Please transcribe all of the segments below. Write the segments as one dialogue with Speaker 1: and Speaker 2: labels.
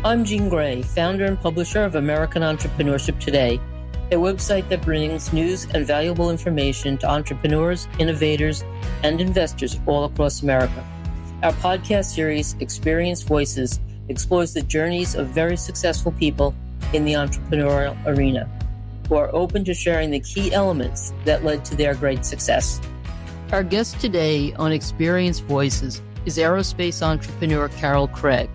Speaker 1: I'm Jean Gray, founder and publisher of American Entrepreneurship Today, a website that brings news and valuable information to entrepreneurs, innovators, and investors all across America. Our podcast series, Experienced Voices, explores the journeys of very successful people in the entrepreneurial arena who are open to sharing the key elements that led to their great success. Our guest today on Experienced Voices is aerospace entrepreneur Carol Craig,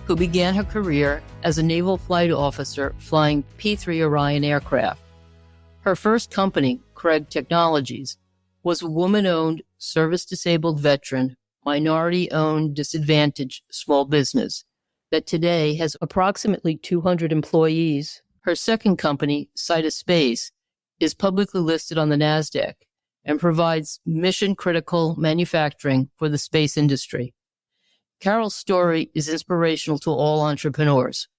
Speaker 1: who began her career as a Naval Flight Officer flying P-3 Orion aircraft. Her first company, Craig Technologies, was a woman-owned, service-disabled veteran, minority-owned, disadvantaged small business that today has approximately 200 employees. Her second company, Sidus Space, is publicly listed on the Nasdaq and provides mission-critical manufacturing for the space industry. Carol's story is inspirational to all entrepreneurs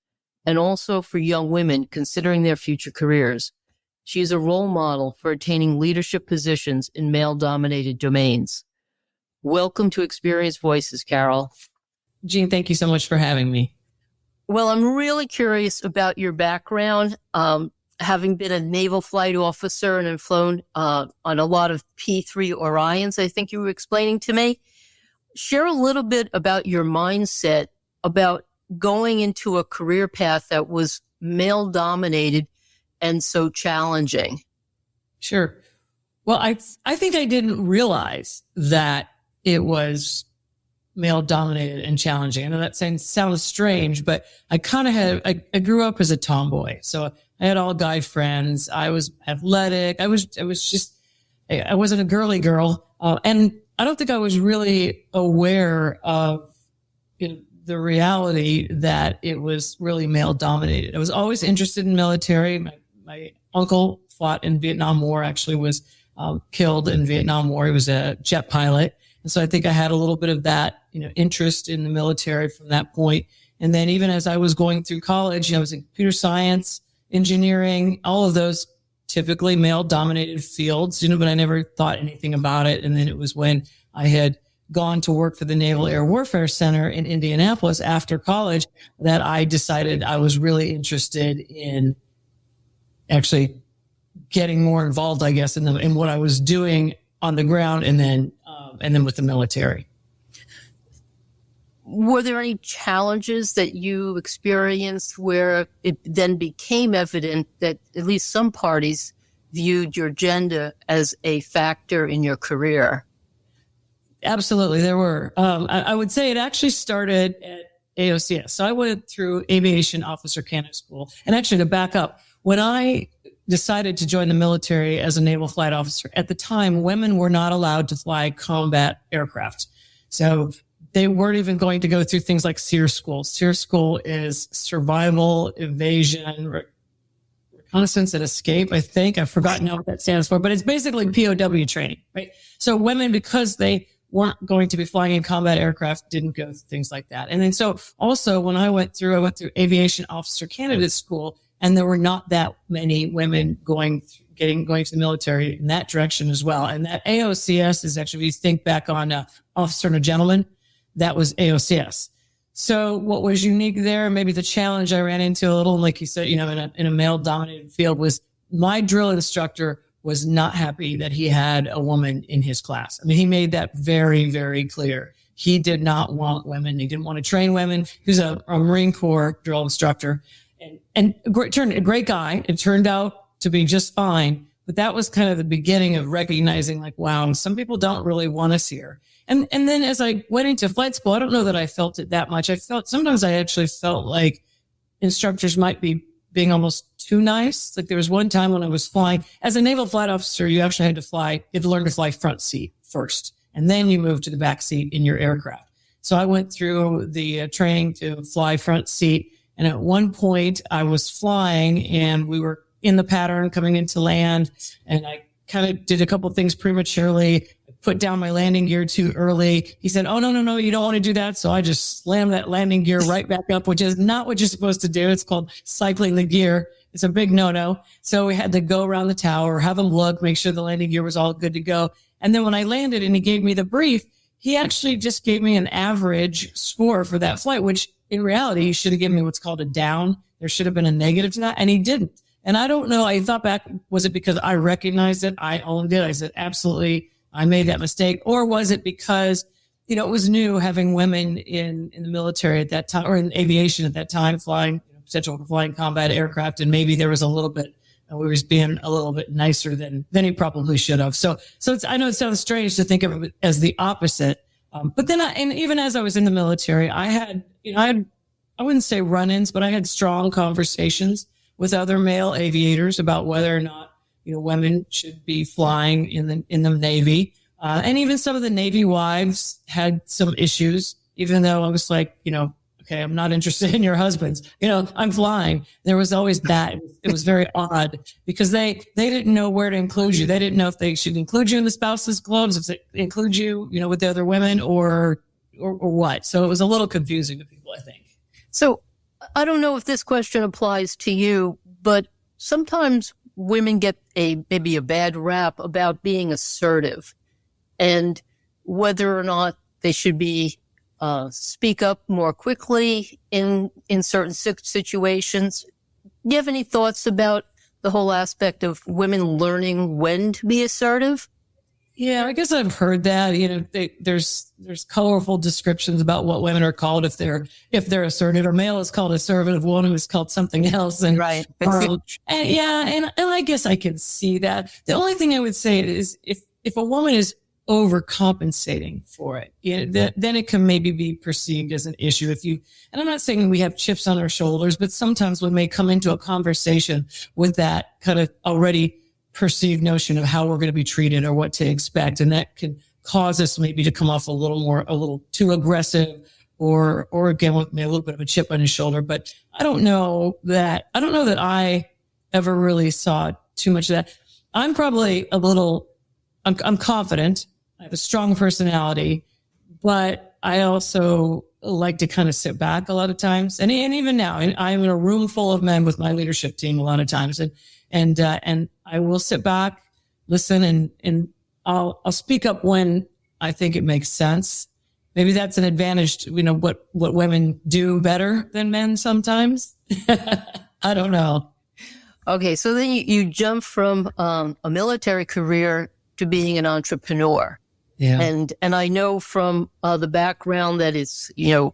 Speaker 1: and also for young women considering their future careers. She is a role model for attaining leadership positions in male-dominated domains. Welcome to Experienced Voices, Carol.
Speaker 2: Jean, thank you so much for having me.
Speaker 1: Well, I'm really curious about your background. Having been a Naval Flight Officer and have flown on a lot of P-3 Orions, I think you were explaining to me. Share a little bit about your mindset about going into a career path that was male-dominated and so challenging.
Speaker 2: Sure. Well, I think I didn't realize that it was male-dominated and challenging. I know that sounds strange, but I kind of I grew up as a tomboy. So I had all guy friends. I was athletic. I wasn't a girly girl. And I don't think I was really aware of the reality that it was really male dominated. I was always interested in military. My uncle fought in Vietnam War, actually was killed in Vietnam War. He was a jet pilot. And so I think I had a little bit of that, interest in the military from that point. And then even as I was going through college, I was in computer science, engineering, all of those typically male-dominated fields, but I never thought anything about it. And then it was when I had gone to work for the Naval Air Warfare Center in Indianapolis after college that I decided I was really interested in actually getting more involved, I guess, in what I was doing on the ground and then with the military.
Speaker 1: Were there any challenges that you experienced where it then became evident that at least some parties viewed your gender as a factor in your career?
Speaker 2: Absolutely, there were. I would say it actually started at AOCS. So I went through Aviation Officer Candidate School. And actually, to back up, when I decided to join the military as a Naval Flight Officer, at the time, women were not allowed to fly combat aircraft. So they weren't even going to go through things like SEER School. SEER School is survival, evasion, reconnaissance and escape, I think. I've forgotten now what that stands for, but it's basically POW training, right? So women, because they weren't going to be flying in combat aircraft, didn't go through things like that. And then so also when I went through Aviation Officer Candidate School, and there were not that many women going to the military in that direction as well. And that AOCS is actually, if you think back on Officer and a Gentleman, that was AOCS. So what was unique there, maybe the challenge I ran into a little, like you said, in a male-dominated field, was my drill instructor was not happy that he had a woman in his class. I mean, he made that very, very clear. He did not want women. He didn't want to train women. He was a Marine Corps drill instructor and a great guy. It turned out to be just fine. But that was kind of the beginning of recognizing like, wow, some people don't really want us here. And then as I went into flight school, I don't know that I felt it that much. Sometimes I actually felt like instructors might be being almost too nice. Like there was one time when I was flying as a Naval Flight Officer, you actually had to learn to fly front seat first, and then you move to the back seat in your aircraft. So I went through the training to fly front seat. And at one point I was flying and we were in the pattern coming into land, and I kind of did a couple of things prematurely, put down my landing gear too early. He said, oh, no, you don't want to do that. So I just slammed that landing gear right back up, which is not what you're supposed to do. It's called cycling the gear. It's a big no-no. So we had to go around the tower, have him look, make sure the landing gear was all good to go. And then when I landed and he gave me the brief, he actually just gave me an average score for that flight, which in reality, he should have given me what's called a down. There should have been a negative to that, and he didn't. And I don't know. I thought back, was it because I recognized it? I owned it. I said, absolutely, I made that mistake. Or was it because, it was new having women in the military at that time, or in aviation at that time, flying, potential for flying combat aircraft. And maybe there was a little bit, we was being a little bit nicer than he probably should have. So I know it sounds strange to think of it as the opposite. But then and even as I was in the military, I had, I wouldn't say run-ins, but I had strong conversations with other male aviators about whether or not, women should be flying in the Navy. And even some of the Navy wives had some issues, even though I was like, okay, I'm not interested in your husbands. I'm flying. There was always that. It was very odd because they didn't know where to include you. They didn't know if they should include you in the spouses clubs, if they include you, with the other women or what. So it was a little confusing to people, I think.
Speaker 1: So I don't know if this question applies to you, but sometimes women get maybe a bad rap about being assertive and whether or not they should be speak up more quickly in certain situations. Do you have any thoughts about the whole aspect of women learning when to be assertive?
Speaker 2: Yeah, I guess I've heard that. There's colorful descriptions about what women are called if they're assertive. Or male is called assertive, woman is called something else. And
Speaker 1: right.
Speaker 2: And I guess I can see that. The only thing I would say is if a woman is overcompensating for it, then it can maybe be perceived as an issue. And I'm not saying we have chips on our shoulders, but sometimes we may come into a conversation with that kind of already perceived notion of how we're going to be treated or what to expect. And that can cause us maybe to come off a little too aggressive or again, with maybe a little bit of a chip on his shoulder. But I don't know that I ever really saw too much of that. I'm probably I'm confident. I have a strong personality, but I also like to kind of sit back a lot of times. And even now, I'm in a room full of men with my leadership team a lot of times. And I will sit back, listen, and I'll speak up when I think it makes sense. Maybe that's an advantage to, what women do better than men sometimes. I don't know.
Speaker 1: Okay. So then you jump from a military career to being an entrepreneur.
Speaker 2: Yeah.
Speaker 1: And I know from the background that it's, a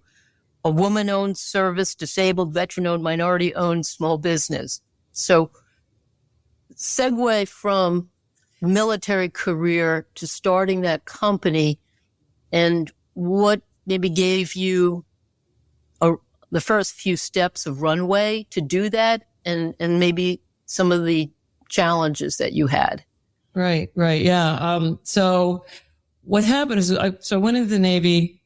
Speaker 1: woman-owned service, disabled, veteran-owned, minority-owned small business. So segue from military career to starting that company, and what maybe gave you the first few steps of runway to do that, and maybe some of the challenges that you had.
Speaker 2: Right. Yeah. So what happened is I went into the Navy,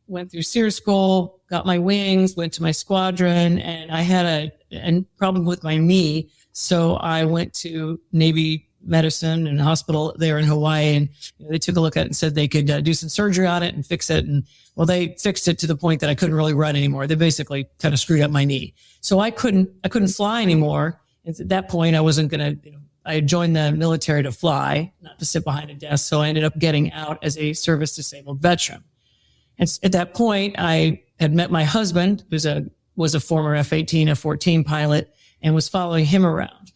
Speaker 2: went through SEER school, got my wings, went to my squadron, and I had a problem with my knee. So I went to Navy medicine and hospital there in Hawaii, and they took a look at it and said they could do some surgery on it and fix it. And they fixed it to the point that I couldn't really run anymore. They basically kind of screwed up my knee. So I couldn't fly anymore. And at that point, I wasn't going to, I had joined the military to fly, not to sit behind a desk. So I ended up getting out as a service disabled veteran. And at that point, I had met my husband, who was a former F-18, F-14 pilot, and was following him around.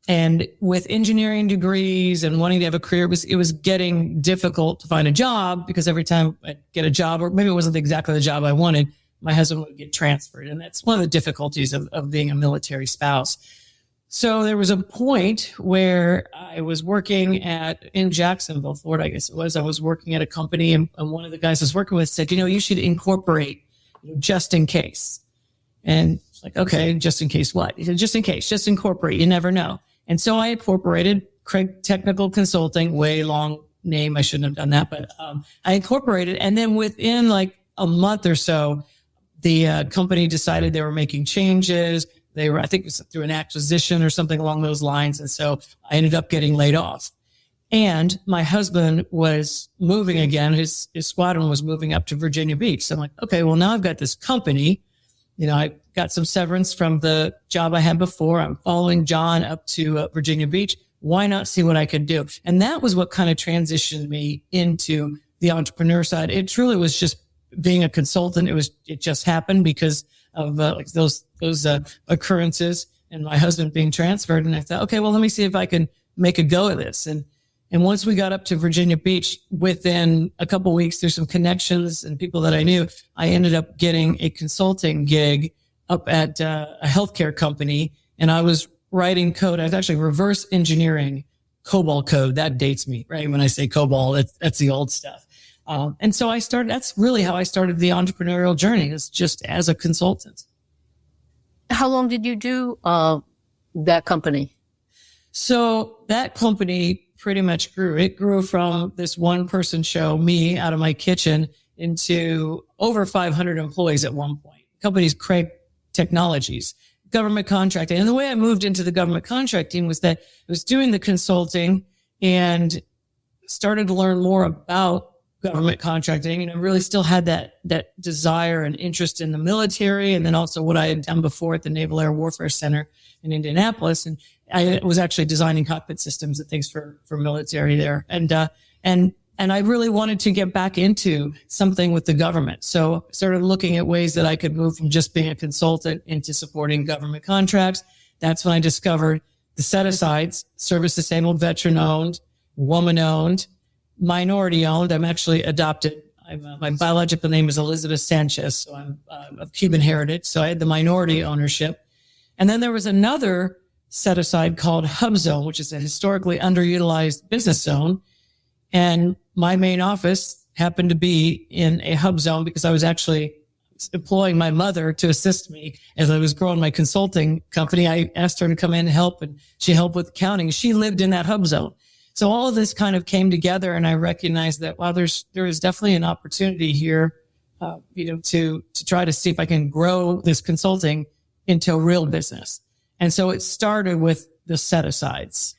Speaker 2: And with engineering degrees and wanting to have a career, it was getting difficult to find a job, because every time I'd get a job, or maybe it wasn't exactly the job I wanted, my husband would get transferred. And that's one of the difficulties of being a military spouse. So there was a point where I was working in Jacksonville, Florida, I guess it was. I was working at a company, and one of the guys I was working with said, you should incorporate just in case. And it's like, okay, just in case what? He said, just in case, just incorporate. You never know. And so I incorporated Craig Technical Consulting, way long name. I shouldn't have done that, but I incorporated. And then within like a month or so, the company decided they were making changes. I think it was through an acquisition or something along those lines. And so I ended up getting laid off. And my husband was moving again. His squadron was moving up to Virginia Beach. So I'm like, okay, well, now I've got this company. I got some severance from the job I had before. I'm following John up to Virginia Beach. Why not see what I could do? And that was what kind of transitioned me into the entrepreneur side. It truly was just being a consultant, it just happened because of like those occurrences and my husband being transferred. And I thought, okay, well, let me see if I can make a go of this. And once we got up to Virginia Beach, within a couple of weeks, there's some connections and people that I knew, I ended up getting a consulting gig up at a healthcare company. And I was writing code. I was actually reverse engineering COBOL code. That dates me, right? When I say COBOL, that's the old stuff. And so that's really how I started the entrepreneurial journey, is just as a consultant.
Speaker 1: How long did you do that company?
Speaker 2: So that company pretty much grew. It grew from this one person show, me out of my kitchen, into over 500 employees at one point. The company's Craig Technologies, government contracting. And the way I moved into the government contracting was that I was doing the consulting and started to learn more about government contracting. And I really still had that desire and interest in the military. And then also what I had done before at the Naval Air Warfare Center in Indianapolis. And I was actually designing cockpit systems and things for military there. And I really wanted to get back into something with the government. So I started looking at ways that I could move from just being a consultant into supporting government contracts. That's when I discovered the Set-asides, service disabled, veteran owned, woman owned, minority owned. I'm actually adopted. My biological name is Elizabeth Sanchez, so I'm of Cuban heritage. So I had the minority ownership. And then there was another set-aside called Hub Zone, which is a historically underutilized business zone. And my main office happened to be in a hub zone because I was actually employing my mother to assist me as I was growing my consulting company. I asked her to come in and help, and she helped with accounting. She lived in that hub zone. So all of this kind of came together, and I recognized that, wow, there is definitely an opportunity here, to try to see if I can grow this consulting into a real business. And so it started with the set-asides.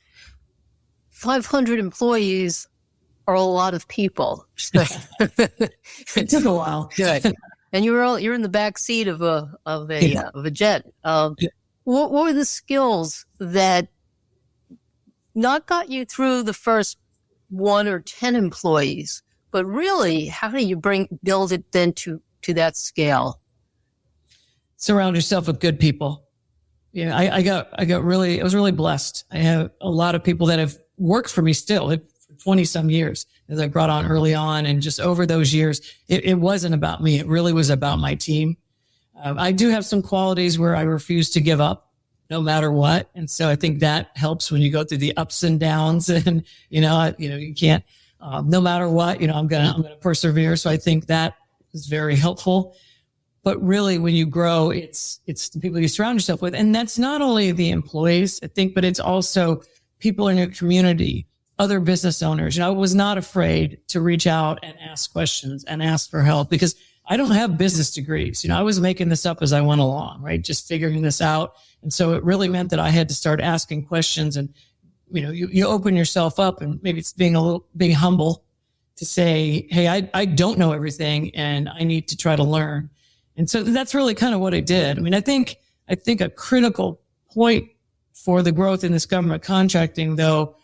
Speaker 1: 500 employees are a lot of people.
Speaker 2: It took a while.
Speaker 1: Good. And you're in the back seat of a jet. What were the skills that not got you through the first 1 or 10 employees, but really, how do you build it then to that scale?
Speaker 2: Surround yourself with good people. Yeah, I was really blessed. I have a lot of people that have worked for me still for 20 some years that I brought on early on. And just over those years, it wasn't about me. It really was about my team. I do have some qualities where I refuse to give up no matter what. And so I think that helps when you go through the ups and downs, and, you can't, no matter what, I'm going to persevere. So I think that is very helpful. But really, when you grow, it's the people you surround yourself with. And that's not only the employees, I think, but it's also people in your community, other business owners. I was not afraid to reach out and ask questions and ask for help, because I don't have business degrees. I was making this up as I went along, right? Just figuring this out. And so it really meant that I had to start asking questions, and, you open yourself up, and maybe it's being humble to say, hey, I don't know everything, and I need to try to learn. And so that's really kind of what I did. I think a critical point for the growth in this government contracting, though,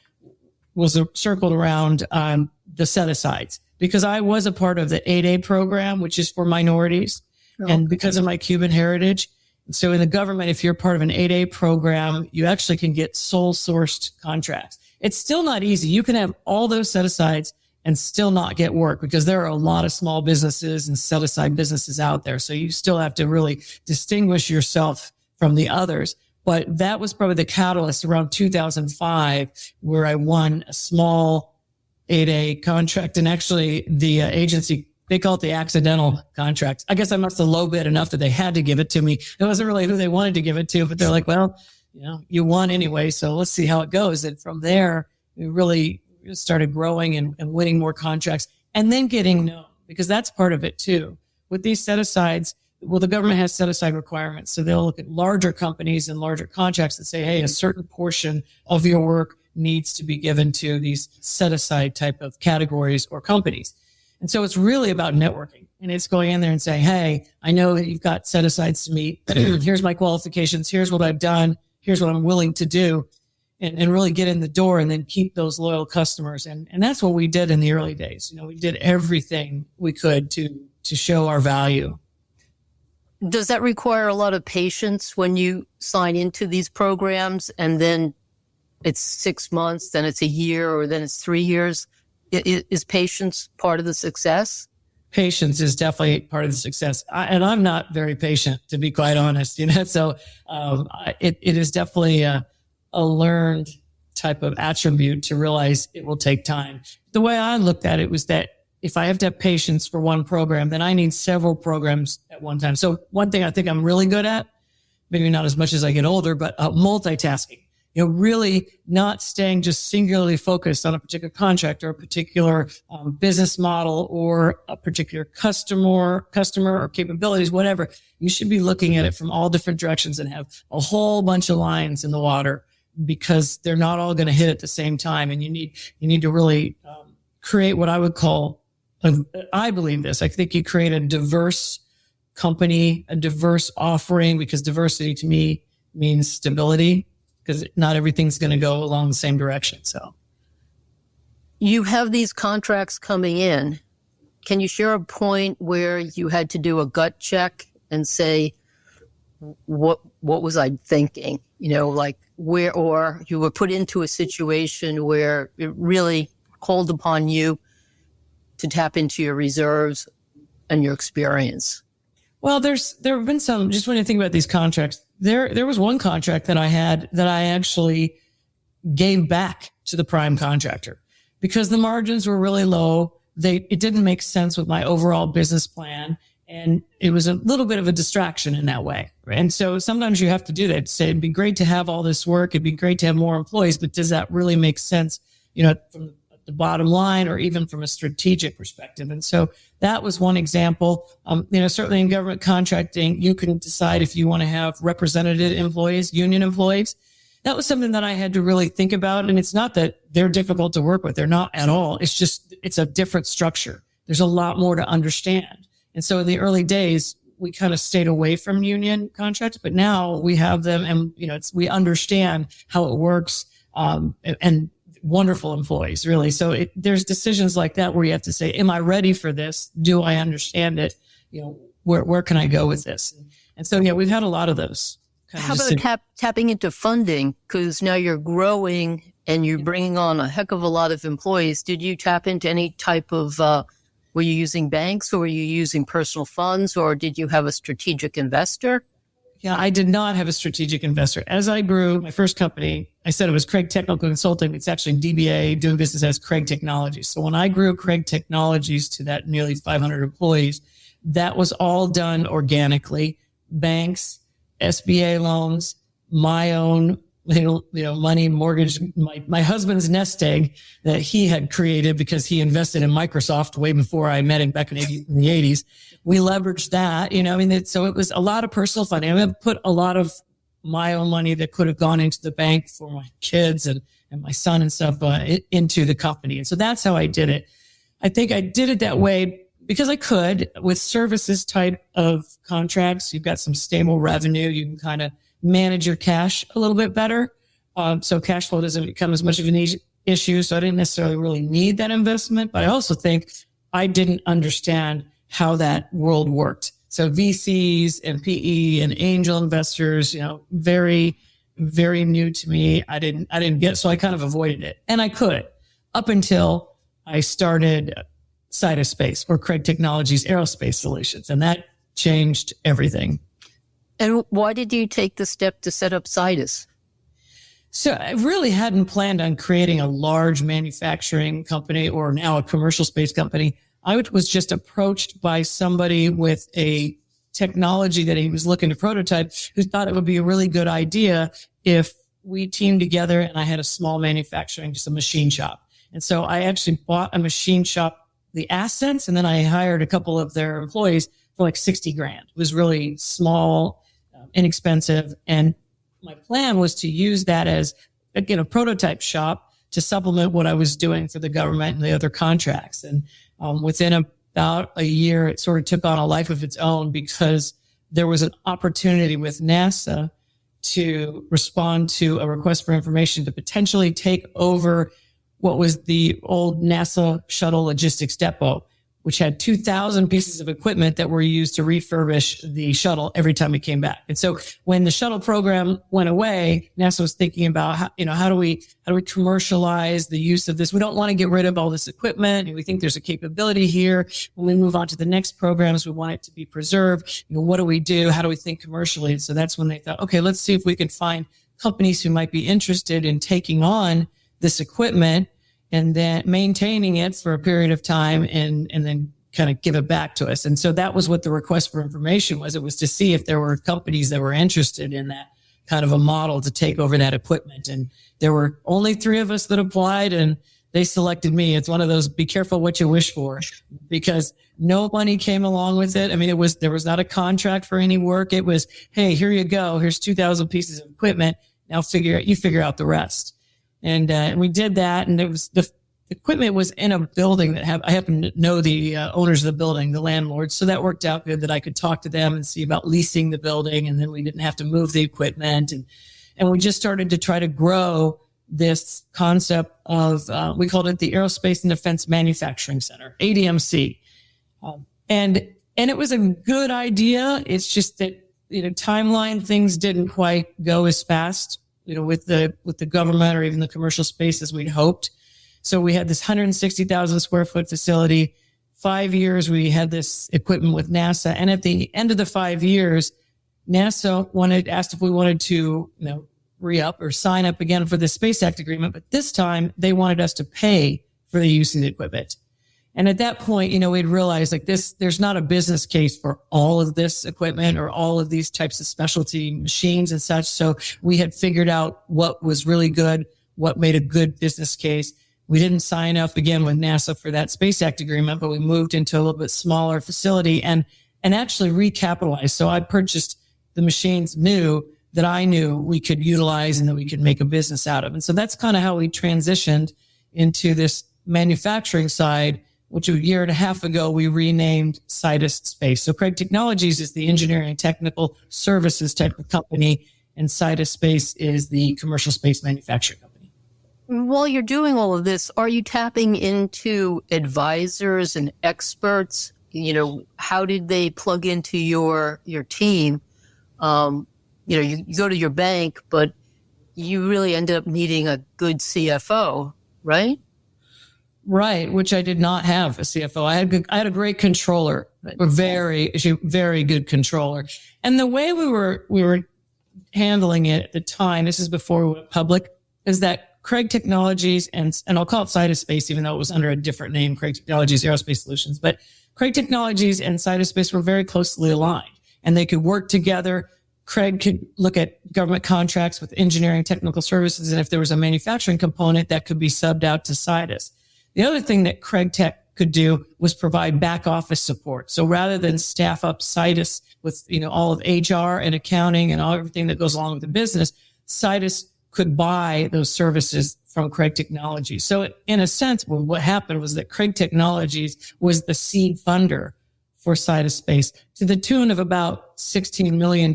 Speaker 2: was circled around the set-asides, because I was a part of the 8A program, which is for minorities. Oh, and because of my Cuban heritage. So in the government, if you're part of an 8A program, you actually can get sole sourced contracts. It's still not easy. You can have all those set-asides and still not get work, because there are a lot of small businesses and set-aside businesses out there. So you still have to really distinguish yourself from the others. But that was probably the catalyst around 2005, where I won a small 8A contract. And actually the agency, they call it the accidental contract. I guess I must have low bid enough that they had to give it to me. It wasn't really who they wanted to give it to, but they're like, well, you won anyway, so let's see how it goes. And from there, we really started growing and winning more contracts, and then getting known, because that's part of it too. With these set-asides, well, the government has set-aside requirements. So they'll look at larger companies and larger contracts and say, hey, a certain portion of your work needs to be given to these set-aside type of categories or companies. And so it's really about networking, and it's going in there and saying, hey, I know that you've got set-asides to meet. Here's my qualifications. Here's what I've done. Here's what I'm willing to do, and really get in the door, and then keep those loyal customers. And that's what we did in the early days. We did everything we could to to show our value.
Speaker 1: Does that require a lot of patience when you sign into these programs and then it's 6 months, then it's a year, or then it's 3 years? Is patience part of the success?
Speaker 2: Patience is definitely part of the success. And I'm not very patient, to be quite honest, so it is definitely a learned type of attribute to realize it will take time. The way I looked at it was that if I have to have patience for one program, then I need several programs at one time. So one thing I think I'm really good at, maybe not as much as I get older, but multitasking. Really not staying just singularly focused on a particular contract or a particular business model or a particular customer or capabilities, whatever. You should be looking at it from all different directions and have a whole bunch of lines in the water, because they're not all going to hit at the same time. And you need to really create what I would call, I believe this, I think you create a diverse company, a diverse offering, because diversity to me means stability, because not everything's going to go along the same direction. So
Speaker 1: you have these contracts coming in. Can you share a point where you had to do a gut check and say, what was I thinking? Like where, or you were put into a situation where it really called upon you to tap into your reserves and your experience?
Speaker 2: Well, there have been some, just when you think about these contracts, there was one contract that I had that I actually gave back to the prime contractor because the margins were really low. It didn't make sense with my overall business plan. And it was a little bit of a distraction in that way. Right? And so sometimes you have to do that. Say it'd be great to have all this work. It'd be great to have more employees, but does that really make sense, from the bottom line or even from a strategic perspective? And so that was one example. Certainly in government contracting, you can decide if you want to have representative employees, union employees. That was something that I had to really think about. And it's not that they're difficult to work with. They're not at all. It's just, it's a different structure. There's a lot more to understand. And so in the early days, we kind of stayed away from union contracts, but now we have them and, we understand how it works, and wonderful employees, really. So there's decisions like that where you have to say, am I ready for this? Do I understand it? Where can I go with this? And so, we've had a lot of those.
Speaker 1: How about tapping into funding? Because now you're growing and you're bringing on a heck of a lot of employees. Did you tap into any type of, were you using banks, or were you using personal funds, or did you have a strategic investor?
Speaker 2: Yeah, I did not have a strategic investor. As I grew my first company, I said it was Craig Technical Consulting. It's actually DBA, doing business as Craig Technologies. So when I grew Craig Technologies to that nearly 500 employees, that was all done organically. Banks, SBA loans, my own money, mortgage, my husband's nest egg that he had created because he invested in Microsoft way before I met him back in the 80s. We leveraged that, so it was a lot of personal funding. I put a lot of my own money that could have gone into the bank for my kids and my son and stuff, into the company. And so that's how I did it. I think I did it that way because I could. With services type of contracts, you've got some stable revenue. You can kind of manage your cash a little bit better. So cash flow doesn't become as much of an issue. So I didn't necessarily really need that investment, but I also think I didn't understand how that world worked. So VCs and PE and angel investors, very, very new to me. I didn't get, so I kind of avoided it. And I could, up until I started Sidus Space, or Craig Technologies Aerospace Solutions. And that changed everything.
Speaker 1: And why did you take the step to set up Sidus?
Speaker 2: So I really hadn't planned on creating a large manufacturing company or now a commercial space company. I was just approached by somebody with a technology that he was looking to prototype, who thought it would be a really good idea if we teamed together and I had a small manufacturing, just a machine shop. And so I actually bought a machine shop, the assets, and then I hired a couple of their employees for like $60,000. It was really small, inexpensive. And my plan was to use that as, again, a prototype shop to supplement what I was doing for the government and the other contracts. And within about a year, it sort of took on a life of its own because there was an opportunity with NASA to respond to a request for information to potentially take over what was the old NASA shuttle logistics depot. which had 2,000 pieces of equipment that were used to refurbish the shuttle every time it came back. And so when the shuttle program went away, NASA was thinking about how do we commercialize the use of this? We don't want to get rid of all this equipment. And we think there's a capability here. When we move on to the next programs, we want it to be preserved. What do we do? How do we think commercially? And so that's when they thought, okay, let's see if we can find companies who might be interested in taking on this equipment and then maintaining it for a period of time and then kind of give it back to us. And so that was what the request for information was. It was to see if there were companies that were interested in that kind of a model to take over that equipment. And there were only 3 of us that applied, and they selected me. It's one of those, be careful what you wish for, because no money came along with it. I mean, there was not a contract for any work. It was, hey, here you go. Here's 2,000 pieces of equipment. Now you figure out the rest. And we did that, and the equipment was in a building that I happen to know the owners of the building, the landlords. So that worked out good that I could talk to them and see about leasing the building, and then we didn't have to move the equipment. And we just started to try to grow this concept of, we called it the Aerospace and Defense Manufacturing Center, ADMC. And it was a good idea. It's just that, timeline, things didn't quite go as fast, with the government or even the commercial space as we'd hoped. So we had this 160,000 square foot facility. 5 years, we had this equipment with NASA. And at the end of the 5 years, NASA asked if we wanted to, re-up or sign up again for the Space Act agreement. But this time they wanted us to pay for the use of the equipment. And at that point, we'd realized there's not a business case for all of this equipment or all of these types of specialty machines and such. So we had figured out what was really good, what made a good business case. We didn't sign up again with NASA for that Space Act agreement, but we moved into a little bit smaller facility and actually recapitalized. So I purchased the machines that I knew we could utilize and that we could make a business out of. And so that's kind of how we transitioned into this manufacturing side, which a year and a half ago, we renamed Sidus Space. So Craig Technologies is the engineering and technical services type of company, and Sidus Space is the commercial space manufacturing company.
Speaker 1: While you're doing all of this, are you tapping into advisors and experts? How did they plug into your team? You go to your bank, but you really end up needing a good CFO, right?
Speaker 2: Right, which I did not have a CFO. I had a great controller, a very good controller. And the way we were handling it at the time, this is before we went public, is that Craig Technologies and I'll call it Sidus Space, even though it was under a different name, Craig Technologies Aerospace Solutions, but Craig Technologies and Sidus Space were very closely aligned, and they could work together. Craig could look at government contracts with engineering technical services, and if there was a manufacturing component, that could be subbed out to Sidus. The other thing that Craig Tech could do was provide back office support. So rather than staff up Sidus with, all of HR and accounting and everything that goes along with the business, Sidus could buy those services from Craig Technologies. So in a sense, what happened was that Craig Technologies was the seed funder for Sidus Space to the tune of about $16 million,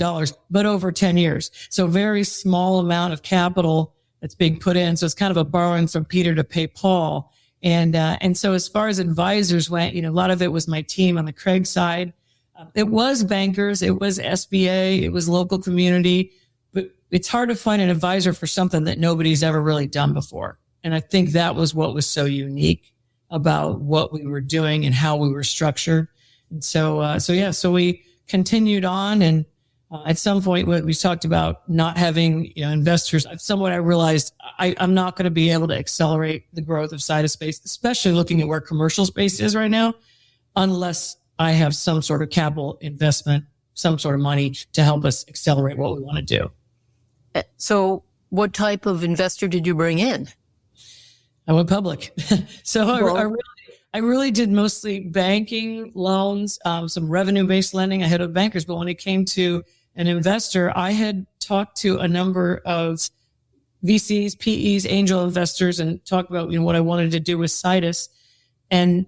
Speaker 2: but over 10 years. So very small amount of capital that's being put in. So it's kind of a borrowing from Peter to pay Paul. And so as far as advisors went, a lot of it was my team on the Craig side. It was bankers, it was SBA, it was local community, but it's hard to find an advisor for something that nobody's ever really done before. And I think that was what was so unique about what we were doing and how we were structured. And so we continued on, and at some point we talked about not having, investors. Somewhat I realized I'm not going to be able to accelerate the growth of Sidus Space, especially looking at where commercial space is right now, unless I have some sort of capital investment, some sort of money to help us accelerate what we want to do.
Speaker 1: So what type of investor did you bring in?
Speaker 2: I went public. I really did mostly banking, loans, some revenue-based lending. I had with bankers, but when it came to an investor, I had talked to a number of VCs, PEs, angel investors, and talked about what I wanted to do with Sidus. And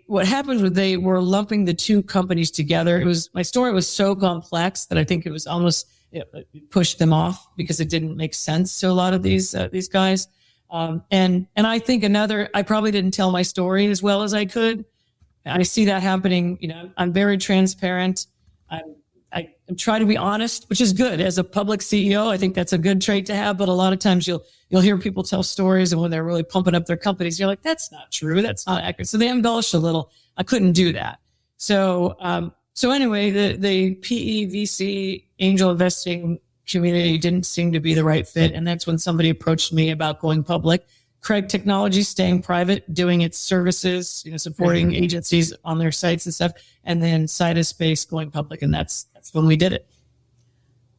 Speaker 2: what happened was they were lumping the two companies together. My story was so complex that I think it was almost it pushed them off because it didn't make sense to a lot of these guys. And I think I probably didn't tell my story as well as I could. I see that happening. I'm very transparent. I try to be honest, which is good. As a public CEO, I think that's a good trait to have. But a lot of times you'll hear people tell stories, and when they're really pumping up their companies, you're like, that's not true. That's not accurate. So they embellish a little. I couldn't do that. So anyway, the PE, VC, angel investing community didn't seem to be the right fit. And that's when somebody approached me about going public. Craig Technologies staying private, doing its services, supporting agencies on their sites and stuff, and then Sidus Space going public, and that's when we did it.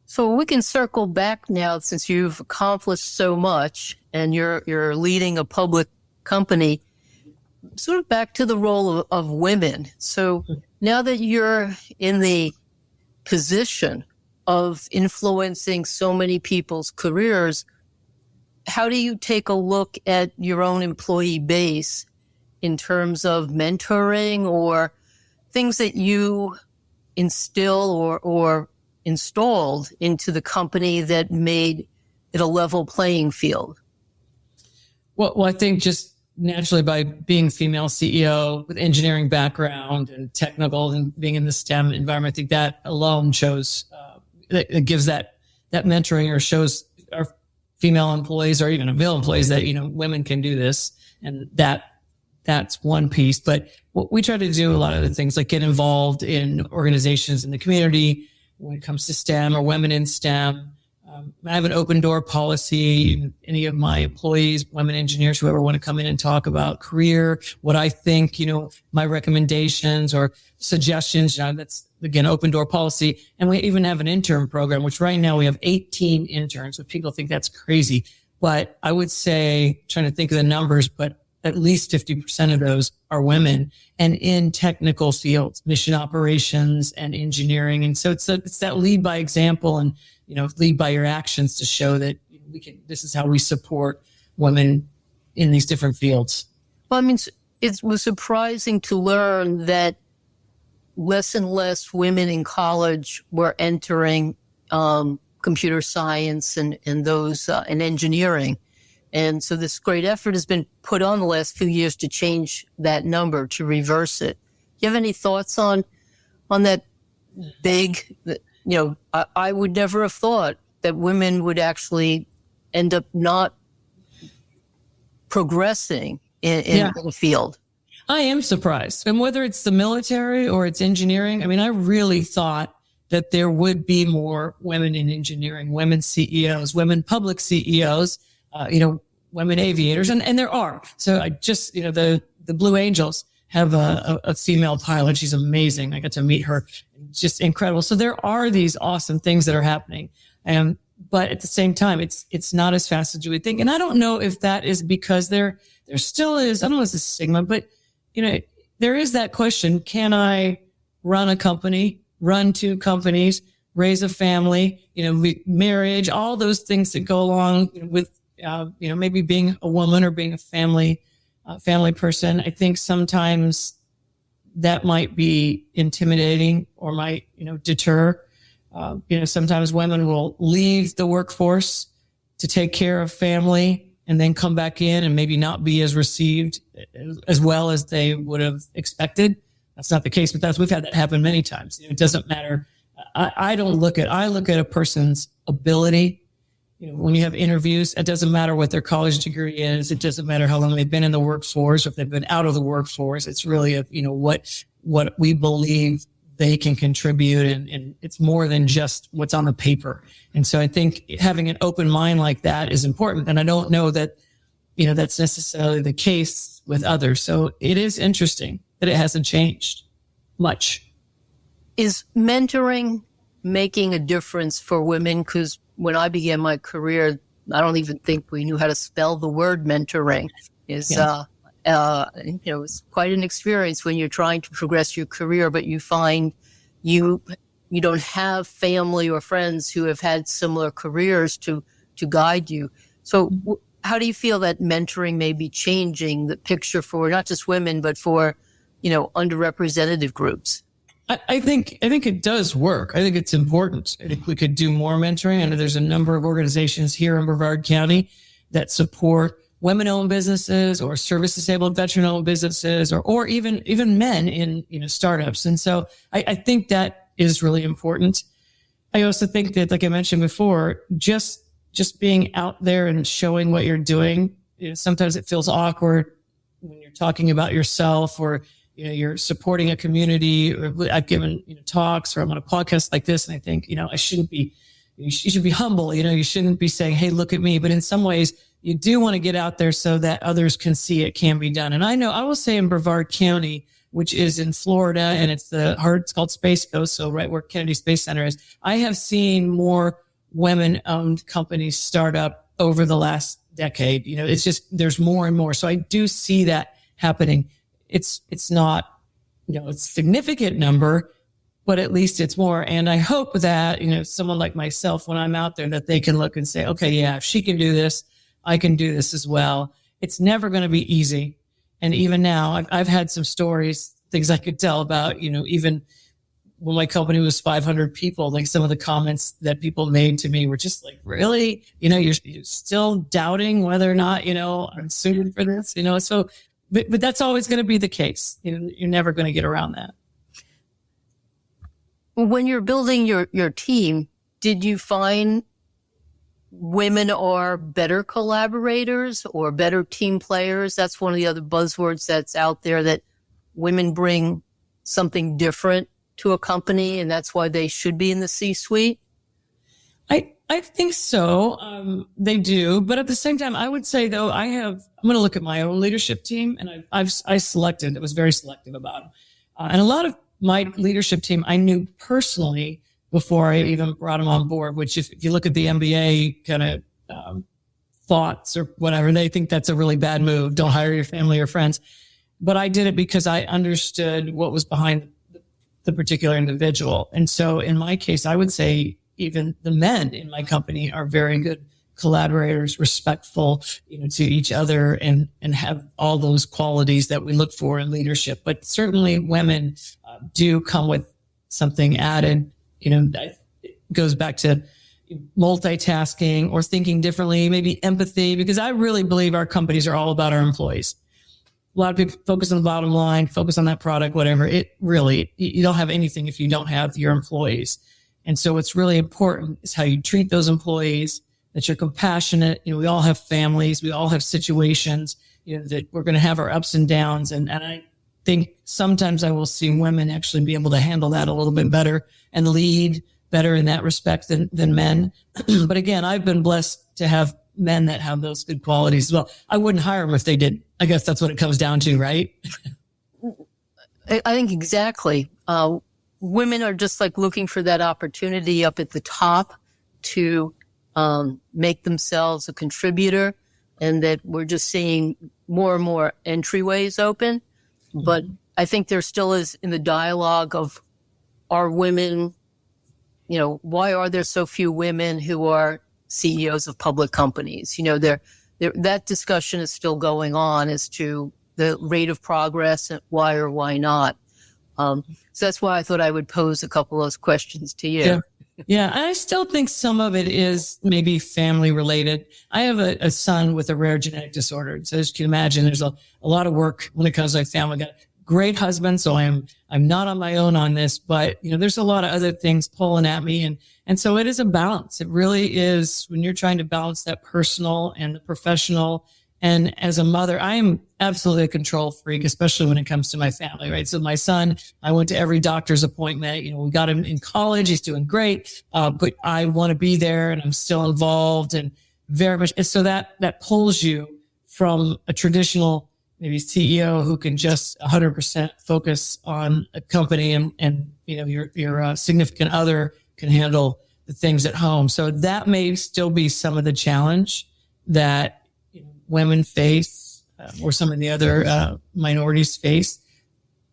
Speaker 1: So we can circle back now, since you've accomplished so much and you're leading a public company, sort of back to the role of women. So now that you're in the position of influencing so many people's careers, how do you take a look at your own employee base in terms of mentoring or things that you instill or installed into the company that made it a level playing field?
Speaker 2: Well, I think just naturally by being female CEO with engineering background and technical and being in the STEM environment, I think that alone shows, it gives that mentoring, or shows our female employees or even male employees that, women can do this. And that's one piece. But what we try to do, a lot of the things like get involved in organizations in the community when it comes to STEM or women in STEM. I have an open door policy. Any of my employees, women engineers, whoever want to come in and talk about career, what I think, my recommendations or suggestions, that's again, open door policy. And we even have an intern program, which right now we have 18 interns, which people think that's crazy. But I would say, trying to think of the numbers, but at least 50% of those are women and in technical fields, mission operations and engineering. And so it's that lead by example and, lead by your actions to show that this is how we support women in these different fields.
Speaker 1: Well, it was surprising to learn that less and less women in college were entering computer science and those and engineering. And so this great effort has been put on the last few years to change that number, to reverse it. You have any thoughts on that big, I would never have thought that women would actually end up not progressing in the field.
Speaker 2: I am surprised. And whether it's the military or it's engineering, I really thought that there would be more women in engineering, women CEOs, women public CEOs, women aviators, and there are. So I just, the Blue Angels have a female pilot. She's amazing. I got to meet her. Just incredible. So there are these awesome things that are happening. But at the same time, it's not as fast as you would think. And I don't know if that is because there still is, I don't know if it's a stigma, but there is that question. Can I run a company, run two companies, raise a family, marriage, all those things that go along with, maybe being a woman or being a family person. I think sometimes that might be intimidating or might, deter. Sometimes women will leave the workforce to take care of family and then come back in and maybe not be as received as well as they would have expected. That's not the case, but we've had that happen many times. It doesn't matter. I look at a person's ability. When you have interviews, it doesn't matter what their college degree is. It doesn't matter how long they've been in the workforce or if they've been out of the workforce. It's really what we believe they can contribute. And it's more than just what's on the paper. And so I think having an open mind like that is important. And I don't know that, that's necessarily the case with others. So it is interesting that it hasn't changed much.
Speaker 1: Is mentoring making a difference for women? Because when I began my career, I don't even think we knew how to spell the word mentoring. It's quite an experience when you're trying to progress your career, but you find you don't have family or friends who have had similar careers to guide you. So how do you feel that mentoring may be changing the picture for not just women, but for, underrepresented groups?
Speaker 2: I think it does work. I think it's important. I think we could do more mentoring. I know there's a number of organizations here in Brevard County that support women-owned businesses or service-disabled veteran-owned businesses, or even men in startups. And so I think that is really important. I also think that, like I mentioned before, just being out there and showing what you're doing, sometimes it feels awkward when you're talking about yourself, or you're supporting a community, or I've given talks, or I'm on a podcast like this, and I think I shouldn't be. You should be humble. You shouldn't be saying, "Hey, look at me." But in some ways, you do want to get out there so that others can see it can be done. And I will say in Brevard County, which is in Florida, and it's called Space Coast, so right where Kennedy Space Center is, I have seen more women-owned companies start up over the last decade. It's just, there's more and more. So I do see that happening. It's not, a significant number, but at least it's more. And I hope that, someone like myself, when I'm out there, that they can look and say, okay, yeah, if she can do this, I can do this as well. It's never going to be easy. And even now, I've had some stories, things I could tell about, even when my company was 500 people, like some of the comments that people made to me were just like, really? You're still doubting whether or not, I'm suited for this, so, but that's always going to be the case. You're never going to get around that.
Speaker 1: When you're building your team, did you find women are better collaborators or better team players? That's one of the other buzzwords that's out there, that women bring something different to a company, and that's why they should be in the C-suite.
Speaker 2: I think so. They do. But at the same time, I would say, though, I'm going to look at my own leadership team, and I was very selective about them. And a lot of my leadership team I knew personally before I even brought them on board, which if you look at the MBA kind of thoughts or whatever, they think that's a really bad move. Don't hire your family or friends. But I did it because I understood what was behind the particular individual. And so in my case, I would say even the men in my company are very good collaborators, respectful, to each other, and have all those qualities that we look for in leadership. But certainly women do come with something added. It goes back to multitasking or thinking differently, maybe empathy, because I really believe our companies are all about our employees. A lot of people focus on the bottom line, focus on that product, whatever. You don't have anything if you don't have your employees. And so what's really important is how you treat those employees, that you're compassionate. We all have families. We all have situations, that we're going to have our ups and downs. And I think sometimes I will see women actually be able to handle that a little bit better and lead better in that respect than men. But again, I've been blessed to have men that have those good qualities as well. I wouldn't hire them if they didn't. I guess that's what it comes down to, right?
Speaker 1: I think exactly. Women are just like looking for that opportunity up at the top to make themselves a contributor, and that we're just seeing more and more entryways open. Mm-hmm. But I think there still is, in the dialogue of, are women, why are there so few women who are CEOs of public companies? That discussion is still going on as to the rate of progress and why or why not. So that's why I thought I would pose a couple of those questions to you.
Speaker 2: Yeah. I still think some of it is maybe family related. I have a son with a rare genetic disorder. So as you can imagine, there's a lot of work when it comes to my family. I got a great husband, so I'm not on my own on this, but there's a lot of other things pulling at me. And so it is a balance. It really is, when you're trying to balance that personal and the professional. And as a mother, I am absolutely a control freak, especially when it comes to my family, right? So my son, I went to every doctor's appointment. We got him in college. He's doing great. But I want to be there, and I'm still involved, and very much. And so that pulls you from a traditional maybe CEO who can just 100% focus on a company, and your significant other can handle the things at home. So that may still be some of the challenge that women face, or some of the other minorities face.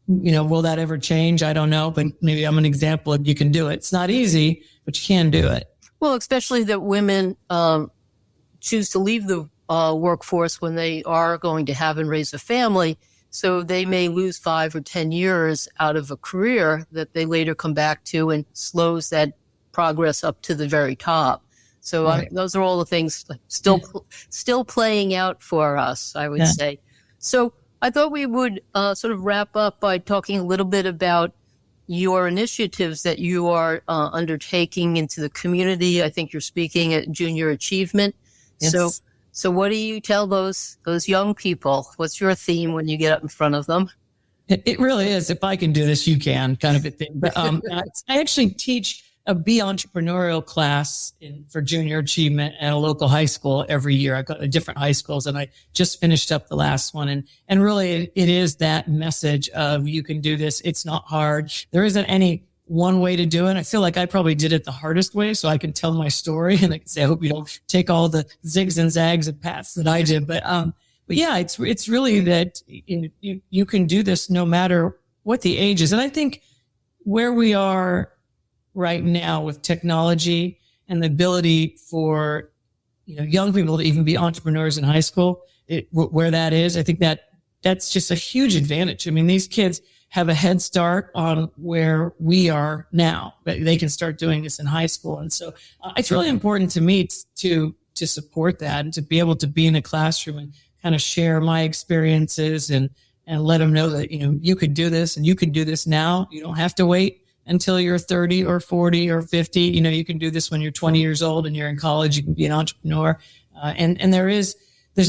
Speaker 2: Will that ever change? I don't know, but maybe I'm an example of you can do it. It's not easy, but you can do it.
Speaker 1: Well, especially that women choose to leave the workforce when they are going to have and raise a family. So they may lose 5 or 10 years out of a career that they later come back to, and slows that progress up to the very top. So
Speaker 2: Right.
Speaker 1: those are all the things still playing out for us, I would say. So I thought we would sort of wrap up by talking a little bit about your initiatives that you are undertaking into the community. I think you're speaking at Junior Achievement.
Speaker 2: Yes.
Speaker 1: So what do you tell those young people? What's your theme when you get up in front of them?
Speaker 2: It really is. If I can do this, you can, kind of a thing. But I actually teach a Be Entrepreneurial class for junior achievement at a local high school every year. I've got different high schools, and I just finished up the last one. And really, it is that message of you can do this. It's not hard. There isn't any one way to do it. I feel like I probably did it the hardest way, so I can tell my story, and I can say, I hope you don't take all the zigs and zags and paths that I did. But yeah, it's really that you can do this no matter what the age is. And I think where we are right now with technology and the ability for young people to even be entrepreneurs in high school, where that is, I think that's just a huge advantage. I mean, these kids have a head start on where we are now. They can start doing this in high school, and so it's really important to me to support that and to be able to be in a classroom and kind of share my experiences and let them know that you could do this and you can do this now. You don't have to wait until you're 30 or 40 or 50. You can do this when you're 20 years old and you're in college. You can be an entrepreneur. And there's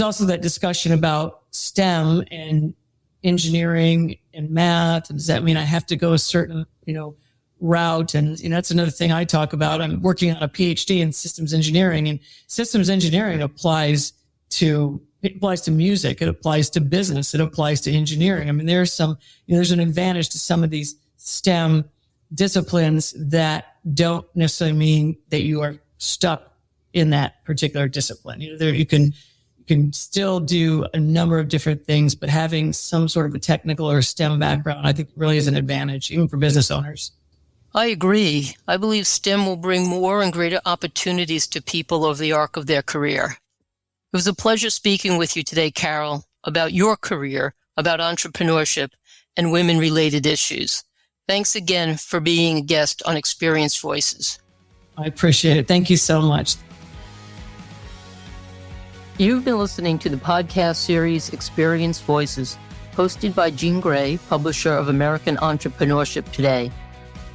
Speaker 2: also that discussion about STEM and engineering and math. And does that mean I have to go a certain, route? And that's another thing I talk about. I'm working on a PhD in systems engineering, and systems engineering applies to music. It applies to business. It applies to engineering. I mean, there's an advantage to some of these STEM disciplines that don't necessarily mean that you are stuck in that particular discipline. You can still do a number of different things, but having some sort of a technical or STEM background, I think really is an advantage, even for business owners.
Speaker 1: I agree. I believe STEM will bring more and greater opportunities to people over the arc of their career. It was a pleasure speaking with you today, Carol, about your career, about entrepreneurship, and women-related issues. Thanks again for being a guest on Experienced Voices.
Speaker 2: I appreciate it. Thank you so much.
Speaker 1: You've been listening to the podcast series Experienced Voices, hosted by Jean Grey, publisher of American Entrepreneurship Today.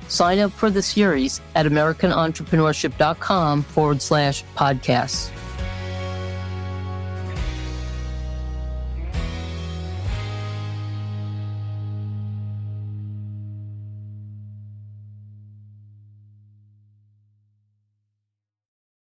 Speaker 1: Sign up for the series at americanentrepreneurship.com/podcasts.